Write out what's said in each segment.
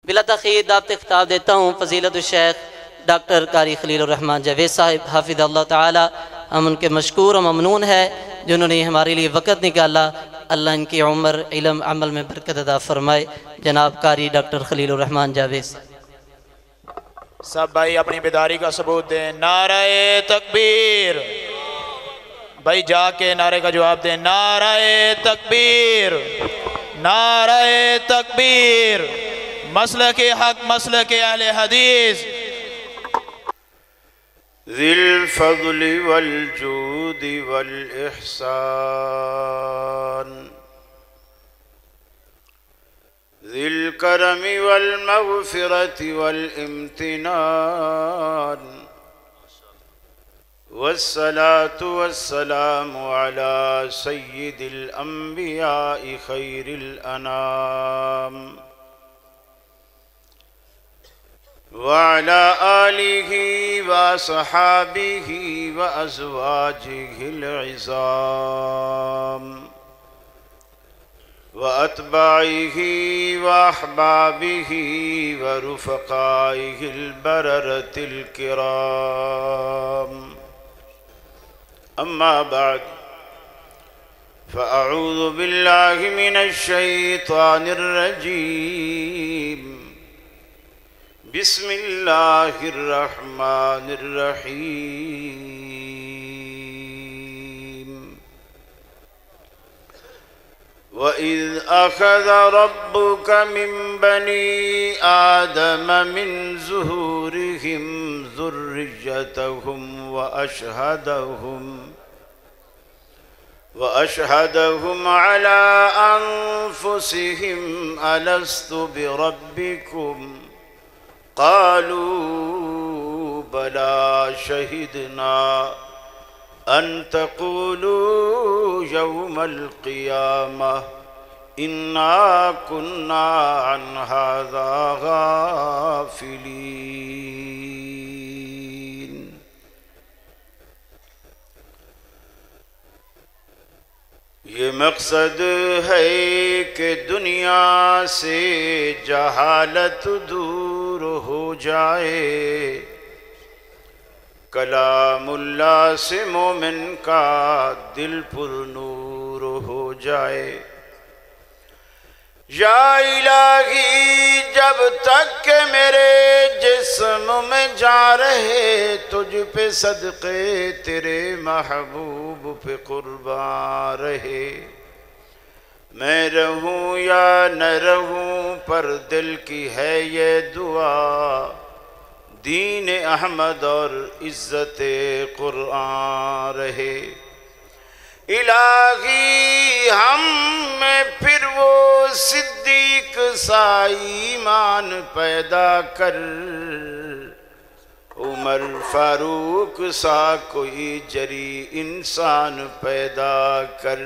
بلا تاخیر دعوت خطاب دیتا ہوں فضیلت الشیخ ڈاکٹر قاری خلیل الرحمن جاوید صاحب حافظ اللہ تعالی. ہم ان کے مشکور و ممنون ہے جنہوں نے ہمارے لیے وقت نکالا. اللہ ان کی عمر علم عمل میں برکت عطا فرمائے. جناب قاری ڈاکٹر خلیل الرحمن جاوید صاحب. سب بھائی اپنی بیداری کا ثبوت دیں. نعرہ تکبیر. بھائی جا کے نعرے کا جواب دیں. نعرہ تکبیر. نعرہ تکبیر. مسلک حق مسلک اہل حدیث. ذی الفضل والجود والإحسان ذی الکرم والمغفرة والامتنان والصلاة والسلام على سید الانبیاء خیر الانام وعلى آلہ وصحابہ وازواجہ العظام واتباعہ واحبابہ ورفقائہ البررۃ الکرام. اما بعد فاعوذ باللہ من الشیطان الرجیم. بسم اللہ الرحمن الرحیم. وَإِذْ أَخَذَ رَبُّكَ مِنْ بَنِي آدَمَ مِنْ ظُهُورِهِمْ ذُرِّيَّتَهُمْ وَأَشْهَدَهُمْ عَلَىٰ أَنفُسِهِمْ أَلَسْتُ بِرَبِّكُمْ قالوا بلى شهدنا أن تقولوا يوم القيامة إنا كنا عن هذا غافلين. یہ مقصد ہے کہ دنیا سے جہالت دور ہو جائے. کلام اللہ سے مومن کا دل پر نور ہو جائے. یا الہی جب تک کہ میرے جسم میں جا رہے تجھ پہ صدقے تیرے محبوب پہ قربان رہے. میں رہوں یا نہ رہوں پر دل کی ہے یہ دعا. دین احمد اور عزت قرآن رہے. الہی ہم میں پھر وہ صدیق سا ایمان پیدا کر. عمر فاروق سا کوئی جری انسان پیدا کر.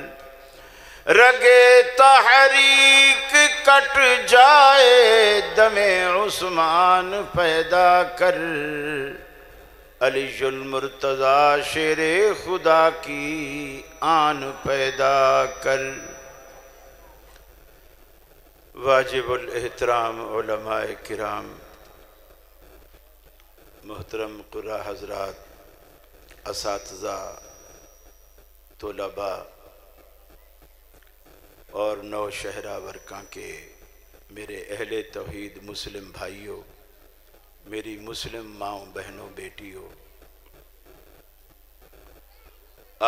رگے تحریک کٹ جائے دم عثمان پیدا کر. علی المرتضیٰ شیر خدا کی آن پیدا کر. واجب الاحترام علماء کرام، محترم قراء حضرات، اساتذہ، طلباء اور نوشہرہ ورکاں کے میرے اہل توحید مسلم بھائیوں، میری مسلم ماؤں بہنوں بیٹیوں،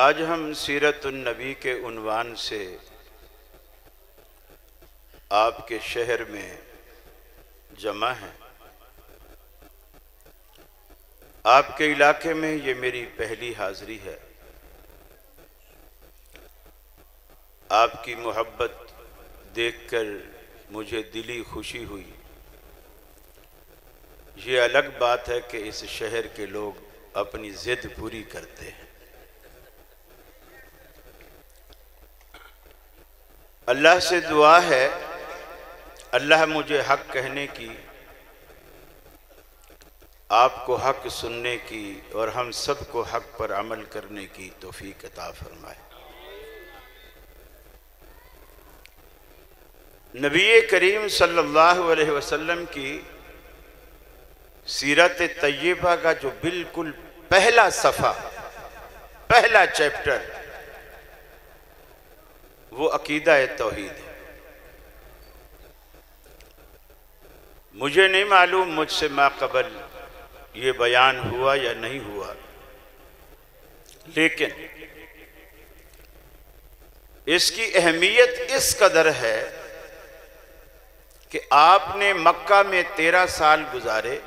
آج ہم سیرت النبی کے عنوان سے آپ کے شہر میں جمع ہیں. آپ کے علاقے میں یہ میری پہلی حاضری ہے. آپ کی محبت دیکھ کر مجھے دلی خوشی ہوئی. یہ الگ بات ہے کہ اس شہر کے لوگ اپنی ضد پوری کرتے ہیں. اللہ سے دعا ہے اللہ مجھے حق کہنے کی، آپ کو حق سننے کی اور ہم سب کو حق پر عمل کرنے کی توفیق عطا فرمائے. نبی کریم صلی اللہ علیہ وسلم کی سیرت طیبہ کا جو بالکل پہلا صفحہ، پہلا چیپٹر، وہ عقیدہ توحید ہے۔ مجھے نہیں معلوم مجھ سے ما قبل یہ بیان ہوا یا نہیں ہوا، لیکن اس کی اہمیت اس قدر ہے کہ آپ نے مکہ میں 13 سال گزارے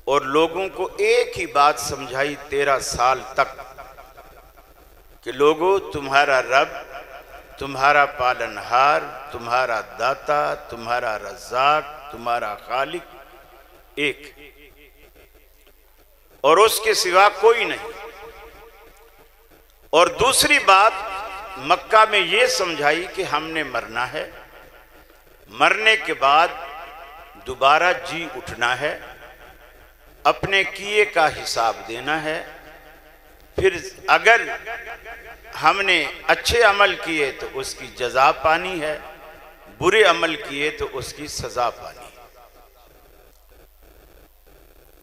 اور لوگوں کو ایک ہی بات سمجھائی 13 سال تک کہ لوگوں، تمہارا رب، تمہارا پالنہار، تمہارا داتا، تمہارا رزاق، تمہارا خالق ایک، اور اس کے سوا کوئی نہیں۔ اور دوسری بات مکہ میں یہ سمجھائی کہ ہم نے مرنا ہے، مرنے کے بعد دوبارہ جی اٹھنا ہے، اپنے کیے کا حساب دینا ہے، پھر اگر ہم نے اچھے عمل کیے تو اس کی جزا پانی ہے، برے عمل کیے تو اس کی سزا پانی ہے۔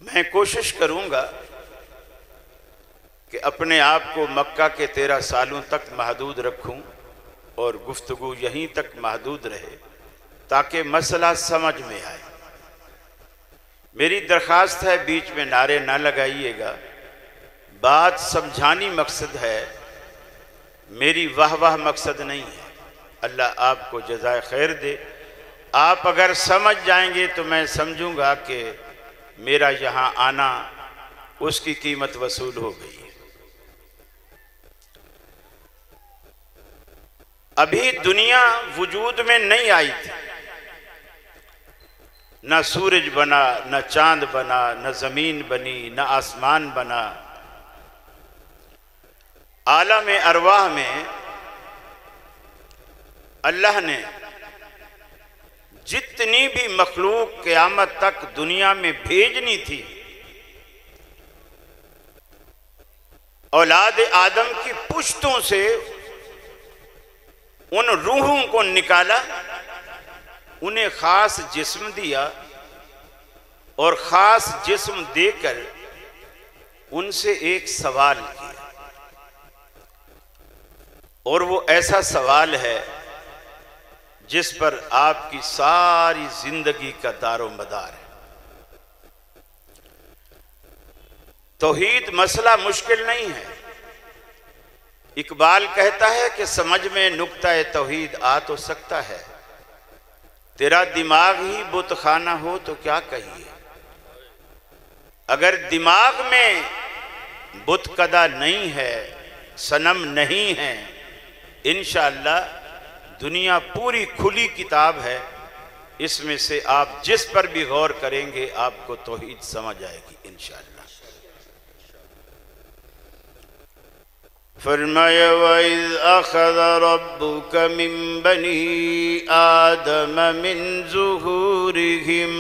میں کوشش کروں گا کہ اپنے آپ کو مکہ کے 13 سالوں تک محدود رکھوں اور گفتگو یہیں تک محدود رہے تاکہ مسئلہ سمجھ میں آئے۔ میری درخواست ہے بیچ میں نعرے نہ لگائیے گا، بات سمجھانی مقصد ہے، میری واہ واہ مقصد نہیں ہے۔ اللہ آپ کو جزائے خیر دے۔ آپ اگر سمجھ جائیں گے تو میں سمجھوں گا کہ میرا یہاں آنا اس کی قیمت وصول ہو گئی ہے۔ ابھی دنیا وجود میں نہیں آئی تھی، نہ سورج بنا، نہ چاند بنا، نہ زمین بنی، نہ آسمان بنا۔ عالم ارواح میں اللہ نے جتنی بھی مخلوق قیامت تک دنیا میں بھیجنی تھی، اولاد آدم کی پشتوں سے ان روحوں کو نکالا، انہیں خاص جسم دیا اور خاص جسم دے کر ان سے ایک سوال کیا، اور وہ ایسا سوال ہے جس پر آپ کی ساری زندگی کا دار و مدار ہے۔ توحید مسئلہ مشکل نہیں ہے۔ اقبال کہتا ہے کہ سمجھ میں نکتہ توحید آ تو سکتا ہے، تیرا دماغ ہی بت خانہ ہو تو کیا کہیے۔ اگر دماغ میں بت قدا نہیں ہے، صنم نہیں ہے، انشاءاللہ دنیا پوری کھلی کتاب ہے، اس میں سے آپ جس پر بھی غور کریں گے آپ کو توحید سمجھ آئے گی انشاءاللہ۔ فرمایا وَإِذْ أَخَذَ رَبُّكَ مِن بَنِي آدَمَ مِن ظُهُورِهِمْ،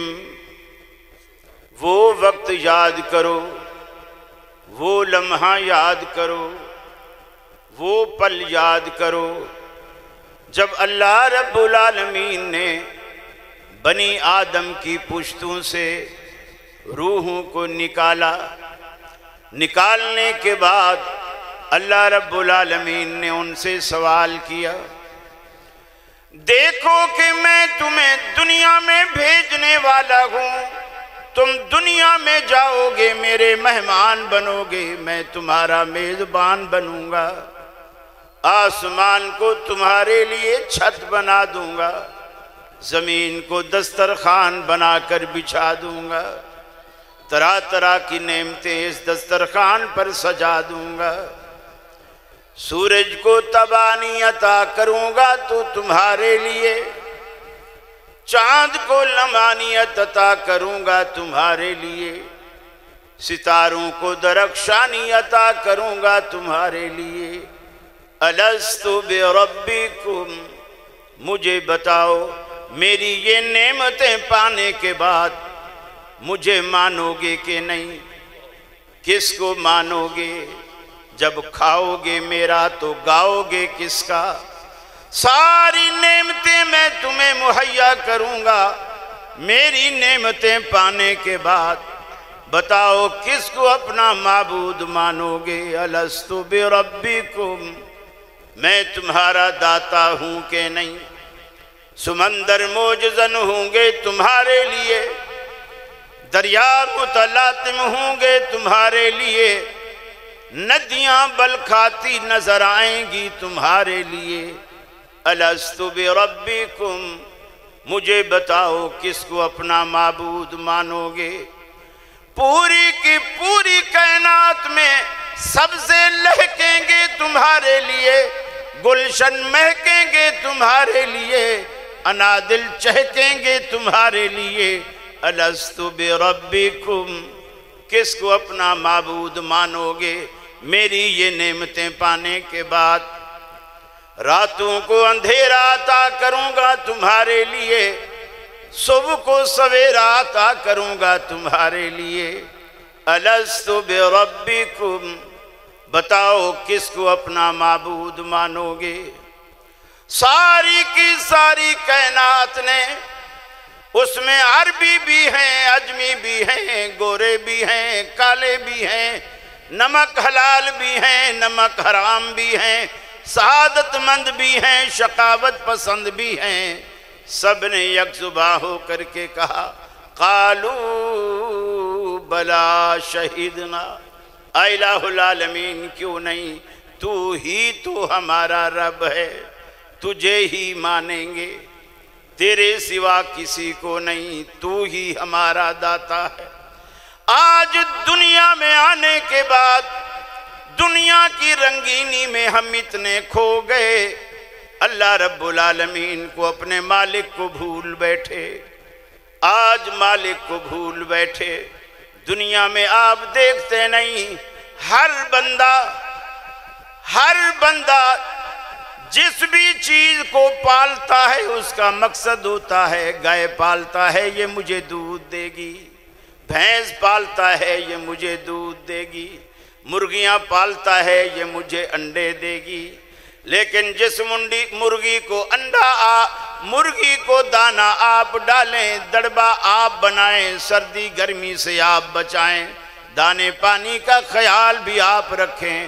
وہ وقت یاد کرو، وہ لمحہ یاد کرو، وہ پل یاد کرو جب اللہ رب العالمین نے بنی آدم کی پشتوں سے روحوں کو نکالا۔ نکالنے کے بعد اللہ رب العالمین نے ان سے سوال کیا، دیکھو کہ میں تمہیں دنیا میں بھیجنے والا ہوں، تم دنیا میں جاؤ گے، میرے مہمان بنو گے، میں تمہارا میزبان بنوں گا، آسمان کو تمہارے لیے چھت بنا دوں گا، زمین کو دسترخوان بنا کر بچھا دوں گا، طرح طرح کی نعمتیں اس دسترخوان پر سجا دوں گا، سورج کو تبانی عطا کروں گا تو تمہارے لیے، چاند کو لمعانیت عطا کروں گا تمہارے لیے، ستاروں کو درخشانی عطا کروں گا تمہارے لیے۔ الست بربکم، مجھے بتاؤ میری یہ نعمتیں پانے کے بعد مجھے مانو گے کہ نہیں؟ کس کو مانو گے؟ جب کھاؤ گے میرا تو گاؤ گے کس کا؟ ساری نعمتیں میں تمہیں مہیا کروں گا، میری نعمتیں پانے کے بعد بتاؤ کس کو اپنا معبود مانو گے؟ الست بربکم، میں تمہارا داتا ہوں کہ نہیں؟ سمندر موجزن ہوں گے تمہارے لیے، دریا متلاطم ہوں گے تمہارے لیے، ندیاں بلکھاتی نظر آئیں گی تمہارے لیے۔ الست بربکم، مجھے بتاؤ کس کو اپنا معبود مانو گے؟ پوری کی پوری کائنات میں سبزے لہکیں گے تمہارے لیے، گلشن مہکیں گے تمہارے لیے، انادل چہکیں گے تمہارے لیے۔ الست بربکم، کس کو اپنا معبود مانو گے میری یہ نعمتیں پانے کے بعد؟ راتوں کو اندھیرا عطا کروں گا تمہارے لیے، صبح کو سویرا عطا کروں گا تمہارے لیے۔ الست بربکم، بتاؤ کس کو اپنا معبود مانو گے؟ ساری کی ساری کائنات نے، اس میں عربی بھی ہیں، عجمی بھی ہیں، گورے بھی ہیں، کالے بھی ہیں، نمک حلال بھی ہیں، نمک حرام بھی ہیں، سعادت مند بھی ہیں، شقاوت پسند بھی ہیں، سب نے یک زباں ہو کر کے کہا قالوا بلا شہدنا، اے الہ العالمین کیوں نہیں، تو ہی تو ہمارا رب ہے، تجھے ہی مانیں گے، تیرے سوا کسی کو نہیں، تو ہی ہمارا داتا ہے۔ آج دنیا میں آنے کے بعد دنیا کی رنگینی میں ہم اتنے کھو گئے، اللہ رب العالمین کو اپنے مالک کو بھول بیٹھے۔ آج مالک کو بھول بیٹھے، دنیا میں آپ دیکھتے نہیں، ہر بندہ جس بھی چیز کو پالتا ہے اس کا مقصد ہوتا ہے، گائے پالتا ہے یہ مجھے دودھ دے گی، بھینس پالتا ہے یہ مجھے دودھ دے گی، مرغیاں پالتا ہے یہ مجھے انڈے دے گی، لیکن جس مرغی کو مرغی کو دانہ آپ ڈالیں، دڑبا آپ بنائیں، سردی گرمی سے آپ بچائیں، دانے پانی کا خیال بھی آپ رکھیں،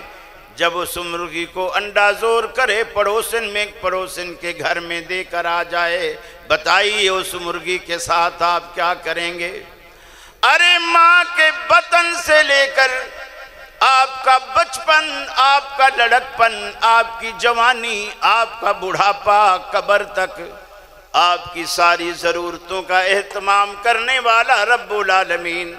جب اس مرغی کو انڈا زور کرے پڑوسن کے گھر میں دے کر آ جائے، بتائیے اس مرغی کے ساتھ آپ کیا کریں گے؟ ارے ماں کے بطن سے لے کر آپ کا بچپن، آپ کا لڑکپن، آپ کی جوانی، آپ کا بڑھاپا، قبر تک آپ کی ساری ضرورتوں کا اہتمام کرنے والا رب العالمین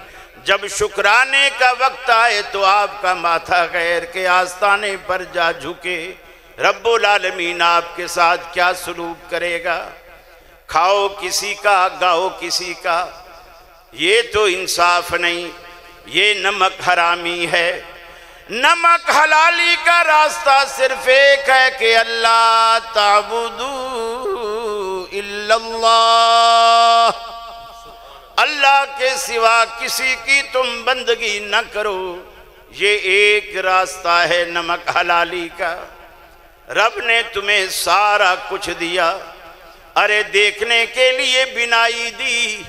جب شکرانے کا وقت آئے تو آپ کا ماتھا غیر کے آستانے پر جا جھکے، رب العالمین آپ کے ساتھ کیا سلوک کرے گا؟ کھاؤ کسی کا، گاؤ کسی کا، یہ تو انصاف نہیں، یہ نمک حرامی ہے۔ نمک حلالی کا راستہ صرف ایک ہے کہ اللہ تعبدوا الا اللہ، اللہ کے سوا کسی کی تم بندگی نہ کرو، یہ ایک راستہ ہے نمک حلالی کا۔ رب نے تمہیں سارا کچھ دیا، ارے دیکھنے کے لیے بینائی دی،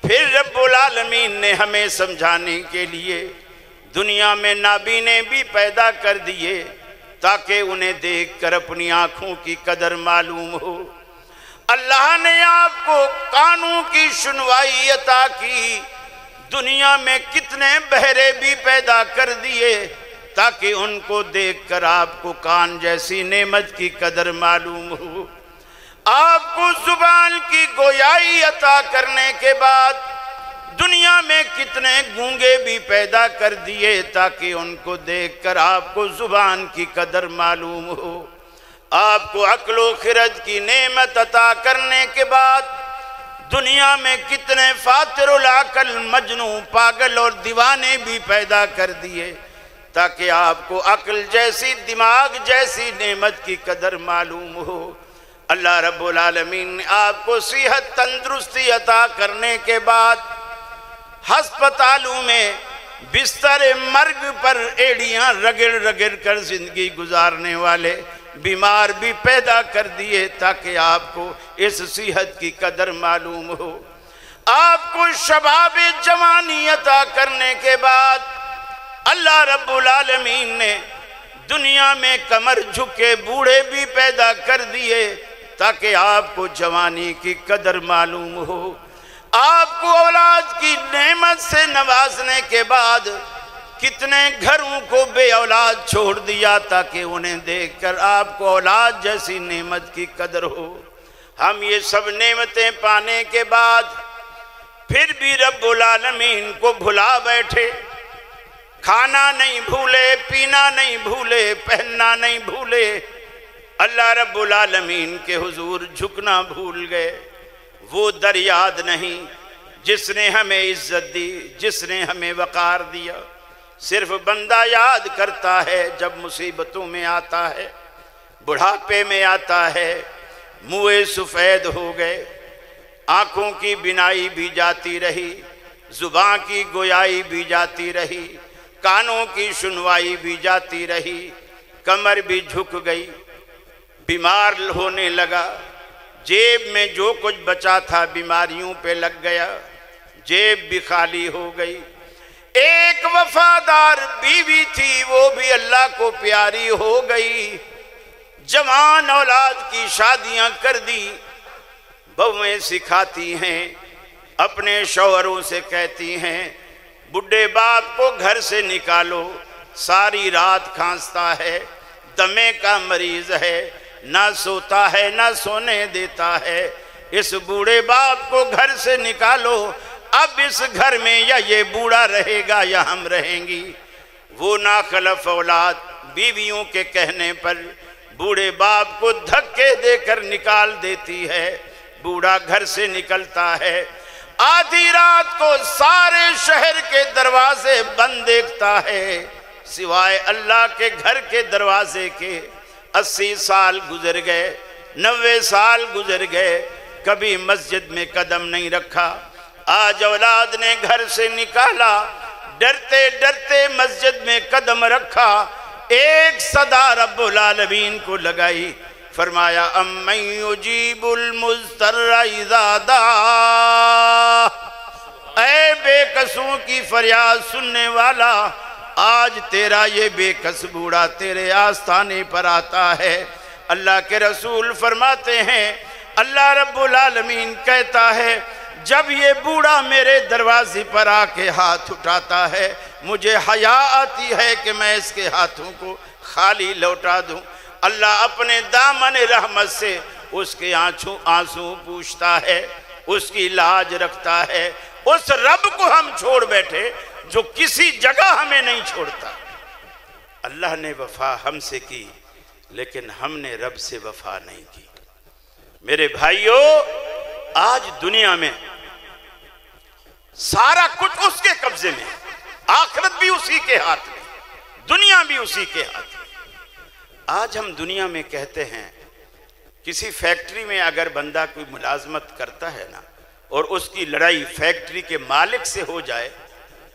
پھر رب العالمین نے ہمیں سمجھانے کے لیے دنیا میں نابینے بھی پیدا کر دیے تاکہ انہیں دیکھ کر اپنی آنکھوں کی قدر معلوم ہو۔ اللہ نے آپ کو کانوں کی سنوائی عطا کی، دنیا میں کتنے بہرے بھی پیدا کر دیے تاکہ ان کو دیکھ کر آپ کو کان جیسی نعمت کی قدر معلوم ہو۔ آپ کو زبان کی گویائی عطا کرنے کے بعد دنیا میں کتنے گونگے بھی پیدا کر دیے تاکہ ان کو دیکھ کر آپ کو زبان کی قدر معلوم ہو۔ آپ کو عقل و خرد کی نعمت عطا کرنے کے بعد دنیا میں کتنے فاتر العقل، مجنون، پاگل اور دیوانے بھی پیدا کر دیے تاکہ آپ کو عقل جیسی، دماغ جیسی نعمت کی قدر معلوم ہو۔ اللہ رب العالمین نے آپ کو صحت، تندرستی عطا کرنے کے بعد ہسپتالوں میں بستر مرگ پر ایڑیاں رگڑ رگڑ کر زندگی گزارنے والے بیمار بھی پیدا کر دیے تاکہ آپ کو اس صحت کی قدر معلوم ہو۔ آپ کو شباب جوانی عطا کرنے کے بعد اللہ رب العالمین نے دنیا میں کمر جھکے بوڑھے بھی پیدا کر دیے تاکہ آپ کو جوانی کی قدر معلوم ہو۔ آپ کو اولاد کی نعمت سے نوازنے کے بعد کتنے گھروں کو بے اولاد چھوڑ دیا تاکہ انہیں دیکھ کر آپ کو اولاد جیسی نعمت کی قدر ہو۔ ہم یہ سب نعمتیں پانے کے بعد پھر بھی رب العالمین کو بھلا بیٹھے، کھانا نہیں بھولے، پینا نہیں بھولے، پہننا نہیں بھولے، اللہ رب العالمین کے حضور جھکنا بھول گئے۔ وہ در یاد نہیں جس نے ہمیں عزت دی، جس نے ہمیں وقار دیا۔ صرف بندہ یاد کرتا ہے جب مصیبتوں میں آتا ہے، بڑھاپے میں آتا ہے، منہ سفید ہو گئے، آنکھوں کی بینائی بھی جاتی رہی، زبان کی گویائی بھی جاتی رہی، کانوں کی سنوائی بھی جاتی رہی، کمر بھی جھک گئی، بیمار ہونے لگا، جیب میں جو کچھ بچا تھا بیماریوں پہ لگ گیا، جیب بھی خالی ہو گئی۔ ایک وفادار بیوی تھی وہ بھی اللہ کو پیاری ہو گئی، جوان اولاد کی شادیاں کر دی، بہویں سکھاتی ہیں، اپنے شوہروں سے کہتی ہیں بڈھے باپ کو گھر سے نکالو، ساری رات کھانستا ہے، دمے کا مریض ہے، نہ سوتا ہے نہ سونے دیتا ہے، اس بوڑھے باپ کو گھر سے نکالو، اب اس گھر میں یا یہ بوڑھا رہے گا یا ہم رہیں گی۔ وہ ناخلف اولاد بیویوں کے کہنے پر بوڑھے باپ کو دھکے دے کر نکال دیتی ہے، بوڑھا گھر سے نکلتا ہے، آدھی رات کو سارے شہر کے دروازے بند دیکھتا ہے سوائے اللہ کے گھر کے دروازے کے۔ 80 سال گزر گئے، 90 سال گزر گئے، کبھی مسجد میں قدم نہیں رکھا۔ آج اولاد نے گھر سے نکالا، ڈرتے ڈرتے مسجد میں قدم رکھا، ایک صدا رب العالمین کو لگائی، فرمایا امن یجیب المضطر اذا دعا، اے بے کسوں کی فریاد سننے والا، آج تیرا یہ بے کس بوڑھا تیرے آستانے پر آتا ہے۔ اللہ کے رسول فرماتے ہیں اللہ رب العالمین کہتا ہے جب یہ بوڑھا میرے دروازے پر آ کے ہاتھ اٹھاتا ہے مجھے حیا آتی ہے کہ میں اس کے ہاتھوں کو خالی لوٹا دوں۔ اللہ اپنے دامن رحمت سے اس کے آنسو پوچھتا ہے، اس کی لاج رکھتا ہے۔ اس رب کو ہم چھوڑ بیٹھے جو کسی جگہ ہمیں نہیں چھوڑتا۔ اللہ نے وفا ہم سے کی لیکن ہم نے رب سے وفا نہیں کی۔ میرے بھائیو، آج دنیا میں سارا کچھ اس کے قبضے میں، آخرت بھی اسی کے ہاتھ میں، دنیا بھی اسی کے ہاتھ میں۔ آج ہم دنیا میں کہتے ہیں کسی فیکٹری میں اگر بندہ کوئی ملازمت کرتا ہے نا اور اس کی لڑائی فیکٹری کے مالک سے ہو جائے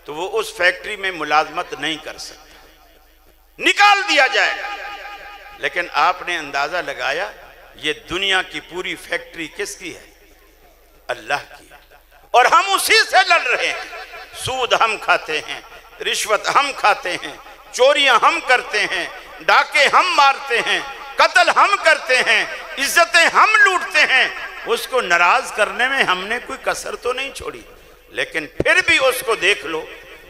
تو وہ اس فیکٹری میں ملازمت نہیں کر سکتا، نکال دیا جائے گا۔ لیکن آپ نے اندازہ لگایا یہ دنیا کی پوری فیکٹری کس کی ہے؟ اللہ کی ہے، اور ہم اسی سے لڑ رہے ہیں۔ سود ہم کھاتے ہیں، رشوت ہم کھاتے ہیں، چوریاں ہم کرتے ہیں، ڈاکے ہم مارتے ہیں، قتل ہم کرتے ہیں، عزتیں ہم لوٹتے ہیں۔ اس کو ناراض کرنے میں ہم نے کوئی کسر تو نہیں چھوڑی، لیکن پھر بھی اس کو دیکھ لو،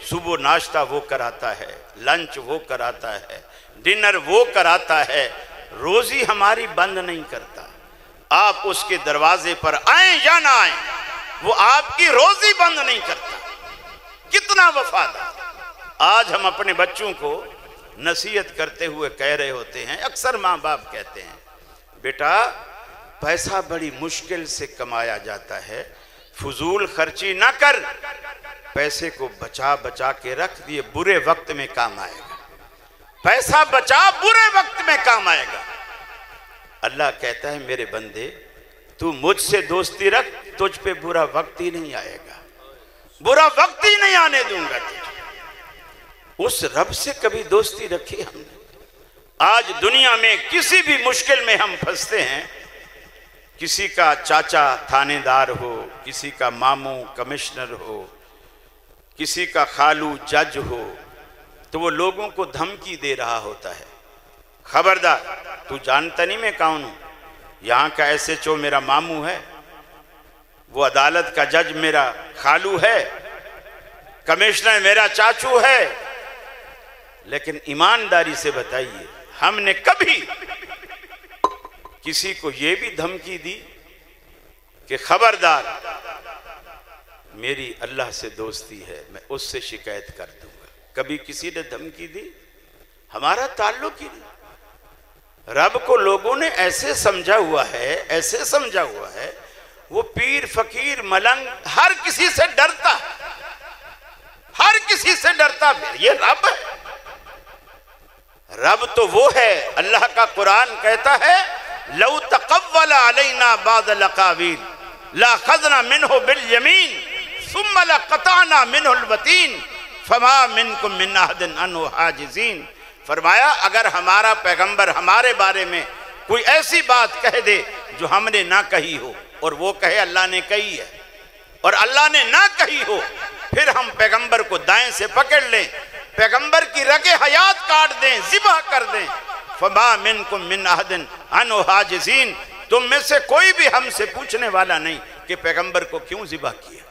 صبح ناشتہ وہ کراتا ہے، لنچ وہ کراتا ہے، ڈنر وہ کراتا ہے، روزی ہماری بند نہیں کرتا۔ آپ اس کے دروازے پر آئیں یا نہ آئیں وہ آپ کی روزی بند نہیں کرتا۔ کتنا وفادار۔ آج ہم اپنے بچوں کو نصیحت کرتے ہوئے کہہ رہے ہوتے ہیں، اکثر ماں باپ کہتے ہیں بیٹا پیسہ بڑی مشکل سے کمایا جاتا ہے، فضول خرچی نہ کر، پیسے کو بچا بچا کے رکھ، یہ برے وقت میں کام آئے گا۔ پیسہ بچا، برے وقت میں کام آئے گا۔ اللہ کہتا ہے میرے بندے تو مجھ سے دوستی رکھ، تجھ پہ برا وقت ہی نہیں آئے گا، برا وقت ہی نہیں آنے دوں گا تجھے۔ اس رب سے کبھی دوستی رکھی ہم نے؟ آج دنیا میں کسی بھی مشکل میں ہم پھنستے ہیں، کسی کا چاچا تھانے دار ہو، کسی کا ماموں کمشنر ہو، کسی کا خالو جج ہو، تو وہ لوگوں کو دھمکی دے رہا ہوتا ہے، خبردار تو جانتا نہیں میں کون ہوں، یہاں کا ایس ایچ او میرا ماموں ہے، وہ عدالت کا جج میرا خالو ہے، کمشنر میرا چاچو ہے۔ لیکن ایمانداری سے بتائیے، ہم نے کبھی کسی کو یہ بھی دھمکی دی کہ خبردار میری اللہ سے دوستی ہے، میں اس سے شکایت کر دوں گا؟ کبھی کسی نے دھمکی دی؟ ہمارا تعلق ہی نہیں۔ رب کو لوگوں نے ایسے سمجھا ہوا ہے، وہ پیر فقیر ملنگ ہر کسی سے ڈرتا، پھر یہ رب ہے؟ رب تو وہ ہے، اللہ کا قرآن کہتا ہے لو تقول علینا بعض الاقاویل لاخذنا منہ بالیمین ثم لقطعنا منہ الوتین فما منکم من احد عنہ حاجزین۔ فرمایا اگر ہمارا پیغمبر ہمارے بارے میں کوئی ایسی بات کہہ دے جو ہم نے نہ کہی ہو، اور وہ کہے اللہ نے کہی ہے، اور اللہ نے نہ کہی ہو، پھر ہم پیغمبر کو دائیں سے پکڑ لیں، پیغمبر کی رگِ حیات کاٹ دیں، ذبح کر دیں، فما منکم من احد عنہ حاجزین، تم میں سے کوئی بھی ہم سے پوچھنے والا نہیں کہ پیغمبر کو کیوں ذبح کیا۔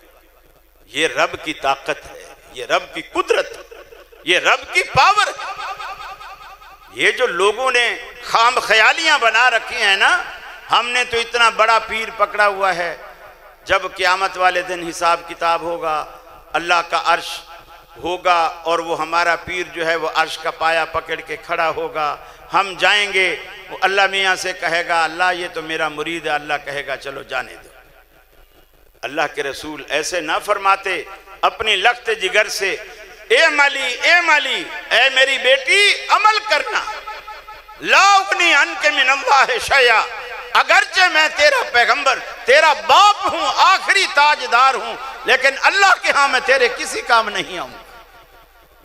یہ رب کی طاقت ہے، یہ رب کی قدرت ہے، یہ رب کی پاور ہے۔ یہ جو لوگوں نے خام خیالیاں بنا رکھی ہیں نا، ہم نے تو اتنا بڑا پیر پکڑا ہوا ہے، جب قیامت والے دن حساب کتاب ہوگا، اللہ کا عرش ہوگا، اور وہ ہمارا پیر جو ہے وہ عرش کا پایا پکڑ کے کھڑا ہوگا، ہم جائیں گے، وہ اللہ میاں سے کہے گا اللہ یہ تو میرا مرید ہے، اللہ کہے گا چلو جانے دو۔ اللہ کے رسول ایسے نہ فرماتے اپنی لخت جگر سے، اے مالی اے میری بیٹی عمل کرنا، لا اغنی عنک من اللہ شیئا، اگرچہ میں تیرا پیغمبر تیرا باپ ہوں، آخری تاجدار ہوں، لیکن اللہ کے ہاں میں تیرے کسی کام نہیں آؤں۔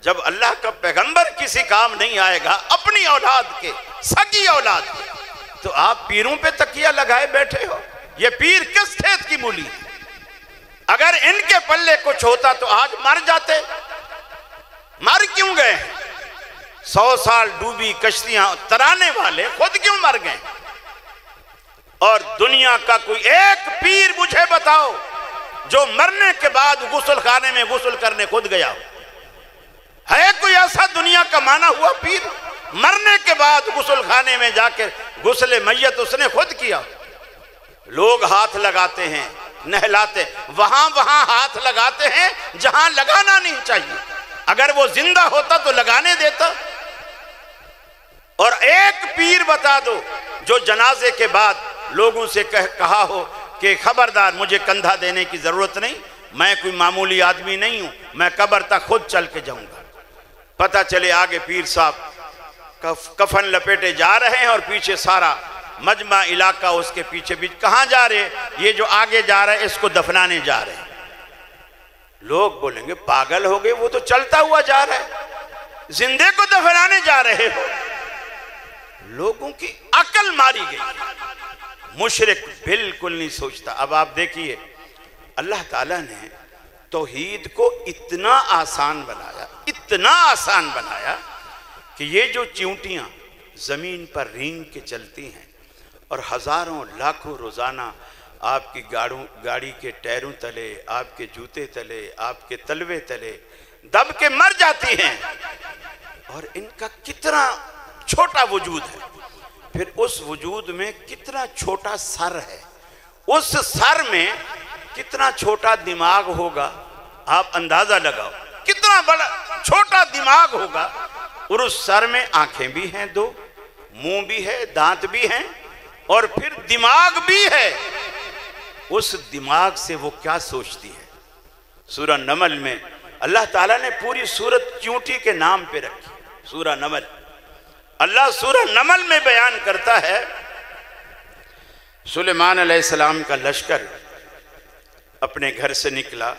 جب اللہ کا پیغمبر کسی کام نہیں آئے گا اپنی اولاد کے، سگی اولاد کے، تو آپ پیروں پہ تکیہ لگائے بیٹھے ہو؟ یہ پیر کس کھیت کی مولی ہے؟ اگر ان کے پلے کچھ ہوتا تو آج مر جاتے، مر کیوں گئے؟ 100 سال ڈوبی کشتیاں ترانے والے خود کیوں مر گئے؟ اور دنیا کا کوئی ایک پیر مجھے بتاؤ جو مرنے کے بعد غسل خانے میں غسل کرنے خود گیا ہو؟ ہے کوئی ایسا دنیا کا مانا ہوا پیر مرنے کے بعد غسل خانے میں جا کے غسل میت اس نے خود کیا؟ لوگ ہاتھ لگاتے ہیں، نہلاتے، وہاں ہاتھ لگاتے ہیں جہاں لگانا نہیں چاہیے، اگر وہ زندہ ہوتا تو لگانے دیتا۔ اور ایک پیر بتا دو جو جنازے کے بعد لوگوں سے کہا ہو کہ خبردار مجھے کندھا دینے کی ضرورت نہیں، میں کوئی معمولی آدمی نہیں ہوں، میں قبر تک خود چل کے جاؤں گا۔ پتہ چلے آگے پیر صاحب کفن لپیٹے جا رہے ہیں اور پیچھے سارا مجمع علاقہ اس کے پیچھے بھی، کہاں جا رہے؟ یہ جو آگے جا رہے اس کو دفنانے جا رہے ہیں۔ لوگ بولیں گے پاگل ہو گئے، وہ تو چلتا ہوا جا رہا ہے، زندے کو دفنانے جا رہے ہو۔ لوگوں کی عقل ماری گئی، مشرک بالکل نہیں سوچتا۔ اب آپ دیکھیے اللہ تعالیٰ نے توحید کو اتنا آسان بنایا کہ یہ جو چیونٹیاں زمین پر رینگ کے چلتی ہیں اور ہزاروں لاکھوں روزانہ آپ کی گاڑی کے ٹائروں تلے، آپ کے جوتے تلے، آپ کے تلوے تلے دب کے مر جاتی ہیں، اور ان کا کتنا چھوٹا وجود ہے، پھر اس وجود میں کتنا چھوٹا سر ہے، اس سر میں کتنا چھوٹا دماغ ہوگا، آپ اندازہ لگاؤ کتنا بڑا چھوٹا دماغ ہوگا، اور اس سر میں آنکھیں بھی ہیں، 2 منہ بھی ہے، دانت بھی ہیں، اور پھر دماغ بھی ہے۔ اس دماغ سے وہ کیا سوچتی ہے؟ سورہ نمل میں اللہ تعالیٰ نے پوری سورت چیونٹی کے نام پہ رکھی، سورہ نمل۔ اللہ سورہ نمل میں بیان کرتا ہے سلیمان علیہ السلام کا لشکر اپنے گھر سے نکلا،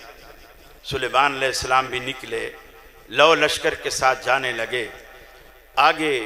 سلیمان علیہ السلام بھی نکلے، لو لشکر کے ساتھ جانے لگے، آگے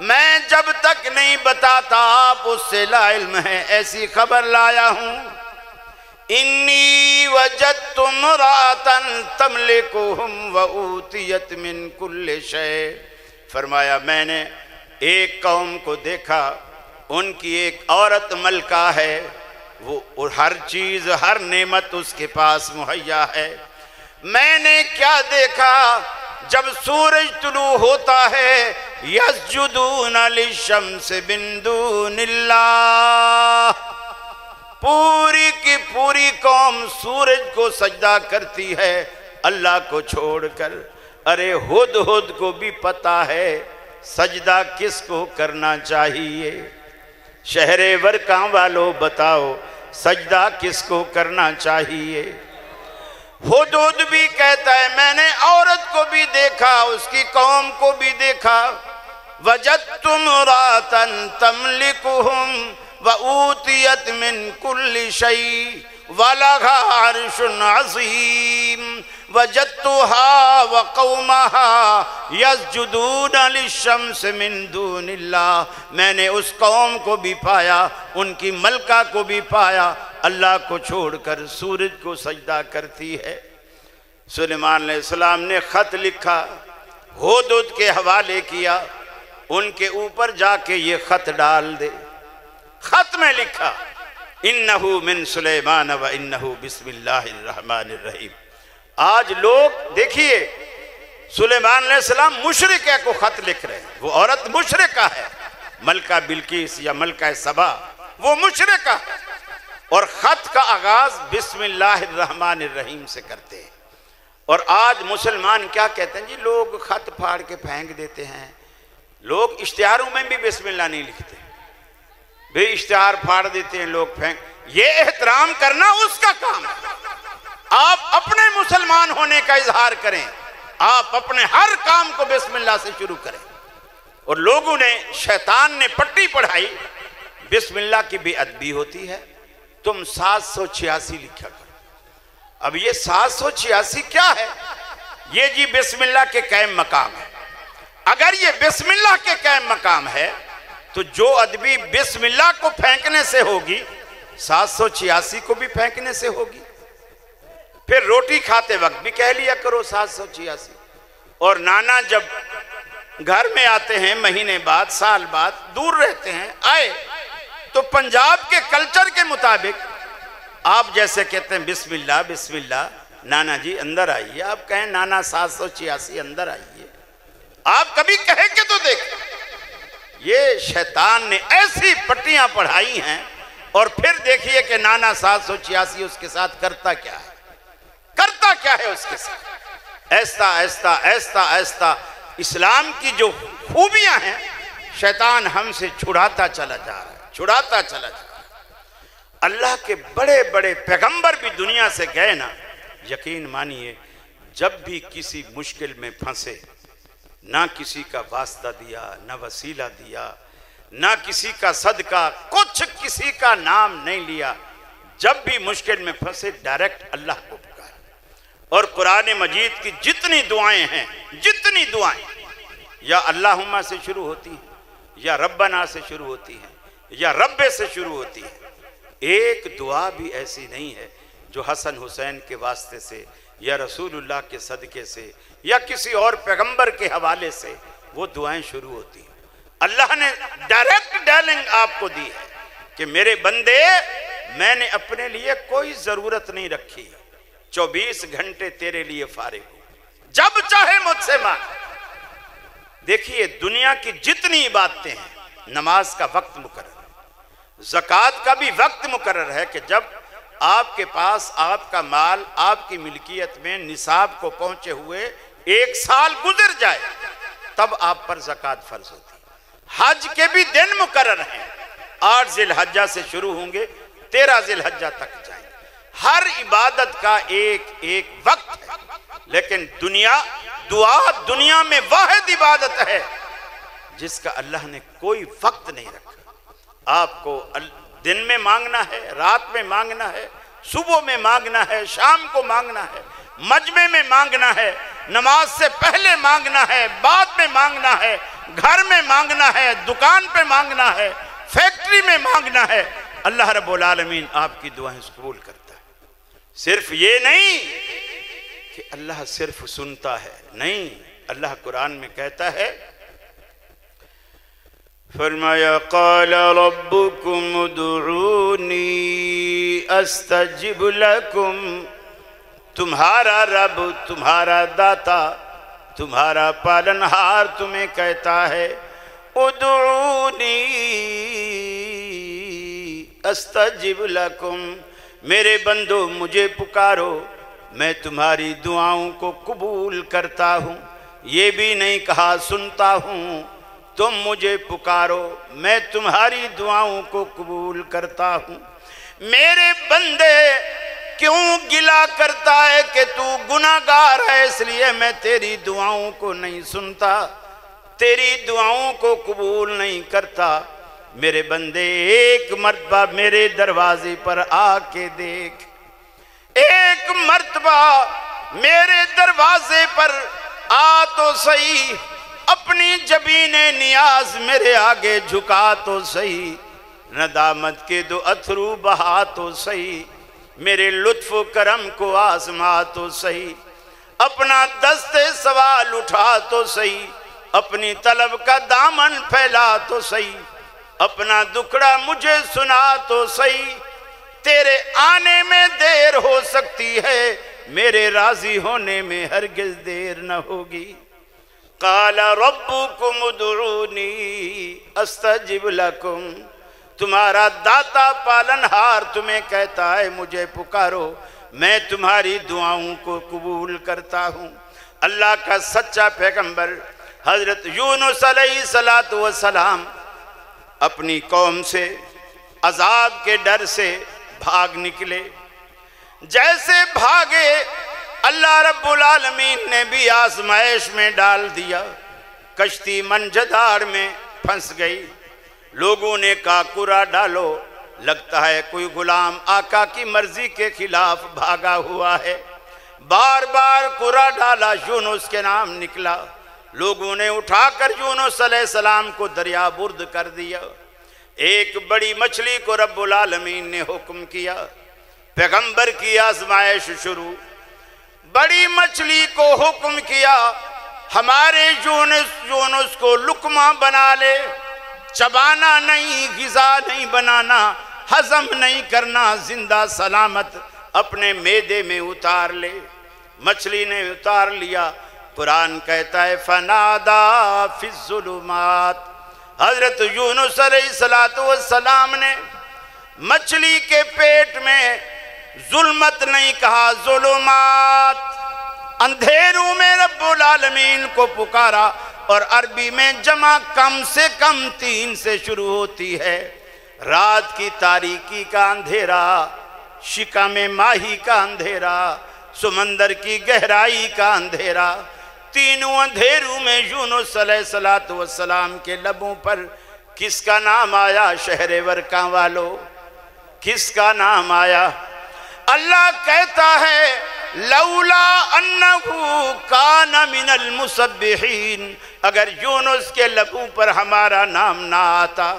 میں جب تک نہیں بتاتا آپ اس سے لا علم ہے، ایسی خبر لایا ہوں۔ انی وجدت امرأة تملکہم وأوتیت من کل شیء، فرمایا میں نے ایک قوم کو دیکھا، ان کی ایک عورت ملکہ ہے، وہ ہر چیز ہر نعمت اس کے پاس مہیا ہے۔ میں نے کیا دیکھا، جب سورج طلوع ہوتا ہے یسجدون للشمس من دون اللہ، پوری کی پوری قوم سورج کو سجدہ کرتی ہے اللہ کو چھوڑ کر۔ ارے ہدہد کو بھی پتا ہے سجدہ کس کو کرنا چاہیے، شہر ورکاں والو بتاؤ سجدہ کس کو کرنا چاہیے۔ ہدہد بھی کہتا ہے میں نے عورت کو بھی دیکھا، اس کی قوم کو بھی دیکھا، وجدت امرأة تملکہم وأوتیت من کل شیء ولہا عرش عظیم وجدتها وقومها یسجدون للشمس من دون اللہ، میں نے اس قوم کو بھی پایا، ان کی ملکہ کو بھی پایا، اللہ کو چھوڑ کر سورج کو سجدہ کرتی ہے۔ سلیمان علیہ السلام نے خط لکھا، ہدہد کے حوالے کیا، ان کے اوپر جا کے یہ خط ڈال دے۔ خط میں لکھا انہو من سلیمان و انہو بسم اللہ الرحمن الرحیم۔ آج لوگ دیکھیے سلیمان علیہ السلام مشرکہ کو خط لکھ رہے ہیں، وہ عورت مشرکہ ہے، ملکہ بلقیس یا ملکہ سبا، وہ مشرکہ ہے، اور خط کا آغاز بسم اللہ الرحمن الرحیم سے کرتے ہیں۔ اور آج مسلمان کیا کہتے ہیں جی، لوگ خط پھاڑ کے پھینک دیتے ہیں، لوگ اشتہاروں میں بھی بسم اللہ نہیں لکھتے، بے اشتہار پھاڑ دیتے ہیں لوگ پھینک۔ یہ احترام کرنا اس کا کام ہے، آپ اپنے مسلمان ہونے کا اظہار کریں، آپ اپنے ہر کام کو بسم اللہ سے شروع کریں۔ اور لوگوں نے، شیطان نے پٹی پڑھائی، بسم اللہ کی بے ادبی ہوتی ہے، تم 786 لکھا کرو۔ اب یہ 786 کیا ہے؟ یہ جی بسم اللہ کے قائم مقام ہے۔ اگر یہ بسم اللہ کے قائم مقام ہے تو جو ادبی بسم اللہ کو پھینکنے سے ہوگی 786 کو بھی پھینکنے سے ہوگی۔ پھر روٹی کھاتے وقت بھی کہہ لیا کرو 786۔ اور نانا جب گھر میں آتے ہیں مہینے بعد، سال بعد، دور رہتے ہیں، آئے تو پنجاب کے کلچر کے مطابق آپ جیسے کہتے ہیں بسم اللہ بسم اللہ، نانا جی اندر آئیے، آپ کہیں نانا 786 اندر آئیے، آپ کبھی کہے کہ تو دیکھیں۔ یہ شیطان نے ایسی پٹیاں پڑھائی ہیں، اور پھر دیکھیے کہ نانا 786 اس کے ساتھ کرتا کیا ہے، کرتا کیا ہے اس کے ساتھ۔ ایستا ایستا ایستا ایستا اسلام کی جو خوبیاں ہیں شیطان ہم سے چھڑاتا چلا جا رہا ہے، چھڑاتا چلا جا رہا ہے۔ اللہ کے بڑے بڑے پیغمبر بھی دنیا سے گئے نا، یقین مانیے جب بھی کسی مشکل میں پھنسے، نہ کسی کا واسطہ دیا، نہ وسیلہ دیا، نہ کسی کا صدقہ، کچھ کسی کا نام نہیں لیا، جب بھی مشکل میں پھنسے ڈائریکٹ اللہ کو پکارا۔ اور قرآن مجید کی جتنی دعائیں ہیں، جتنی دعائیں یا اللہم سے شروع ہوتی ہیں، یا ربنا سے شروع ہوتی ہیں، یا رب سے شروع ہوتی ہیں، ایک دعا بھی ایسی نہیں ہے جو حسن حسین کے واسطے سے یا رسول اللہ کے صدقے سے یا کسی اور پیغمبر کے حوالے سے وہ دعائیں شروع ہوتی ہیں۔ اللہ نے ڈائریکٹ ڈیلنگ آپ کو دی ہے کہ میرے بندے، میں نے اپنے لیے کوئی ضرورت نہیں رکھی، 24 گھنٹے تیرے لیے فارغ ہوں، جب چاہے مجھ سے مانگ۔ دیکھیے دنیا کی جتنی عبادتیں ہیں، نماز کا وقت مقرر ہے، زکوٰۃ کا بھی وقت مقرر ہے کہ جب آپ کے پاس آپ کا مال آپ کی ملکیت میں نصاب کو پہنچے ہوئے 1 سال گزر جائے تب آپ پر زکوٰۃ فرض ہوتی ہے۔ حج کے بھی دن مقرر ہیں، 8 ذی الحجہ سے شروع ہوں گے، 13 ذی الحجہ تک جائیں گے۔ ہر عبادت کا ایک ایک وقت ہے، لیکن دعا دنیا میں واحد عبادت ہے جس کا اللہ نے کوئی وقت نہیں رکھا۔ آپ کو دن میں مانگنا ہے، رات میں مانگنا ہے، صبح میں مانگنا ہے، شام کو مانگنا ہے، مجمع میں مانگنا ہے، نماز سے پہلے مانگنا ہے، بعد میں مانگنا ہے، گھر میں مانگنا ہے، دکان پہ مانگنا ہے، فیکٹری میں مانگنا ہے، اللہ رب العالمین آپ کی دعائیں قبول کرتا ہے۔ صرف یہ نہیں کہ اللہ صرف سنتا ہے، نہیں، اللہ قرآن میں کہتا ہے، فرمایا قال ربکم ادعونی استجب لکم، تمہارا رب، تمہارا داتا، تمہارا پالنہار تمہیں کہتا ہے ادعونی استجب لکم، میرے بندو مجھے پکارو، میں تمہاری دعاؤں کو قبول کرتا ہوں۔ یہ بھی نہیں کہا سنتا ہوں، تم مجھے پکارو، میں تمہاری دعاؤں کو قبول کرتا ہوں۔ میرے بندے کیوں گلا کرتا ہے کہ تو گناہگار ہے، اس لیے میں تیری دعاؤں کو نہیں سنتا، تیری دعاؤں کو قبول نہیں کرتا۔ میرے بندے ایک مرتبہ میرے دروازے پر آ کے دیکھ، ایک مرتبہ میرے دروازے پر آ تو صحیح، اپنی جبین نیاز میرے آگے جھکا تو صحیح، ندامت کے دو اتھرو بہا تو صحیح، میرے لطف و کرم کو آزما تو صحیح، اپنا دست سوال اٹھا تو صحیح، اپنی طلب کا دامن پھیلا تو صحیح، اپنا دکھڑا مجھے سنا تو صحیح، تیرے آنے میں دیر ہو سکتی ہے، میرے راضی ہونے میں ہرگز دیر نہ ہوگی۔ قال ربکم ادعونی استجب لکم، تمہارا داتا پالنہار تمہیں کہتا ہے مجھے پکارو، میں تمہاری دعاؤں کو قبول کرتا ہوں۔ اللہ کا سچا پیغمبر حضرت یونس علیہ السلام اپنی قوم سے عذاب کے ڈر سے بھاگ نکلے، جیسے بھاگے اللہ رب العالمین نے بھی آزمائش میں ڈال دیا، کشتی منجدار میں پھنس گئی، لوگوں نے کہا قرا ڈالو، لگتا ہے کوئی غلام آقا کی مرضی کے خلاف بھاگا ہوا ہے، بار بار قرا ڈالا، یونس کے نام نکلا، لوگوں نے اٹھا کر یونس علیہ السلام کو دریا برد کر دیا۔ ایک بڑی مچھلی کو رب العالمین نے حکم کیا، پیغمبر کی آزمائش شروع، بڑی مچھلی کو حکم کیا ہمارے یونس کو لقمہ بنا لے، چبانا نہیں، غذا نہیں بنانا، ہضم نہیں کرنا، زندہ سلامت اپنے معدے میں اتار لے۔ مچھلی نے اتار لیا، قرآن کہتا ہے فنادا فی الظلمات، حضرت یونس علیہ السلام نے مچھلی کے پیٹ میں ظلمت نہیں کہا، ظلمات، اندھیروں میں رب العالمین کو پکارا، اور عربی میں جمع کم سے کم 3 سے شروع ہوتی ہے، رات کی تاریکی کا اندھیرا، شکم ماہی کا اندھیرا، سمندر کی گہرائی کا اندھیرا، تینوں اندھیروں میں یونس علیہ السلام کے لبوں پر کس کا نام آیا؟ شہر ورکاں والو، کس کا نام آیا؟ اللہ کہتا ہے لولا انہو کان من المسبحین، اگر یونس کے لبوں پر ہمارا نام نہ آتا،